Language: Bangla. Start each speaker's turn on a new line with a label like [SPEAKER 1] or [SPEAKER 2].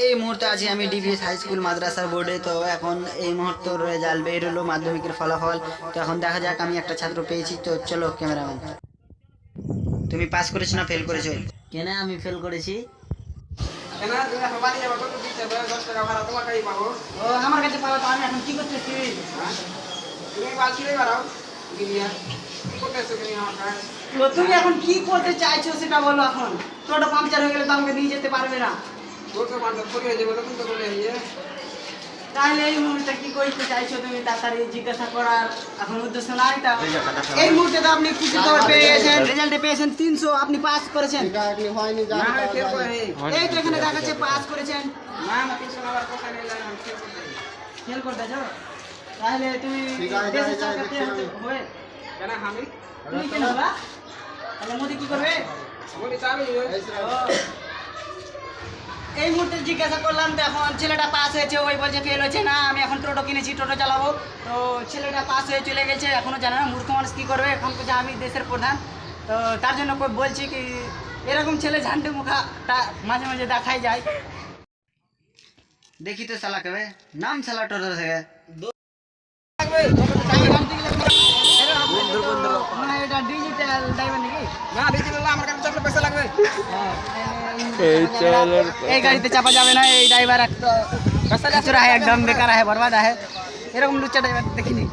[SPEAKER 1] এই মুহূর্তে আছি আমি ডিভিএস হাই স্কুল মাদ্রাসার বোর্ডে। তো এখন এই মুহূর্তে রেজাল্ট বের হলো, মাধ্যমিকের ফলাফল। তো এখন দেখা যাক আমি একটা ছাত্র পেয়েছি। তো চলো ক্যামেরাম্যান, তুমি পাস করেছো না ফেল করেছো?
[SPEAKER 2] কেন আমি ফেল করেছি?
[SPEAKER 3] কেন তুমি এখন বাড়ি যাবো, কত দিতে হবে? 10 টাকা ভাড়া তোমার কাছেই পাবো।
[SPEAKER 2] ও আমার কাছে পাবো তো আমি এখন কি করতেছি?
[SPEAKER 3] হ্যাঁ? তুমি বালছিরে বাড়াও গিলিয়া কি করতেছো তুমি আমার কাছে?
[SPEAKER 2] তো তুমি এখন কি করতে চাইছো সেটা বলো। এখন টোটো পাংচার হয়ে গেলে তো আমাকে নিয়ে যেতে পারবে না।
[SPEAKER 3] তোর তো বান্ধব করে যাবো, তখন তো বলে ইয়ে
[SPEAKER 2] তাহলে এই মুহূর্তে কি করতে চাইছো তুমি? তাড়াতাড়ি জিজ্ঞাসা করার এখন উদ্দেশ্য নাই। তা এই মুহূর্তে তো আপনি খুশি খবর পেয়েছেন, রেজাল্টে পেয়েছেন 300, আপনি পাস করেছেন।
[SPEAKER 3] না হয় ফেল করে
[SPEAKER 2] এই তো এখানে দেখাচ্ছে পাস করেছেন।
[SPEAKER 3] না আমার 300 টাকার কথা নিলে আমি ফেল করতে
[SPEAKER 2] ফেল করতেছো? তাহলে তুমি দেশের চাকরি হবে।
[SPEAKER 3] কেন আমি
[SPEAKER 2] তুমি কেন হবা? তাহলে মোদি কি করবে?
[SPEAKER 3] বলি চাবি
[SPEAKER 2] এই মুহূর্তে জিজ্ঞাসা করলাম তো এখন ছেলেটা পাস হয়েছে, ওই বলছে ফেল হয়েছে না। আমি এখন টোটো কিনেছি, টোটো চালাবো। তো ছেলেটা পাস হয়ে চলে গেছে, এখনও জানে না। মূর্খ মানুষ কী করবে? এখন তো আমি দেশের প্রধান, তো তার জন্য বলছি কি এরকম ছেলে ঝান্ডু মুখাটা মাঝে মাঝে দেখাই যায়।
[SPEAKER 1] দেখি তো শালা কবে নাম শালা টোটো থেকে
[SPEAKER 2] না এটা ডিজিটাল ড্রাইভার নাকি?
[SPEAKER 3] না দিতে বললাম আমার কাছে চাপলে পয়সা লাগবে।
[SPEAKER 2] এই গাড়িতে চাপা যাবে না, এই ড্রাইভার একটা একদম বেকার है, बर्बाद है। এরকম লুচ্চা ড্রাইভার দেখিনি।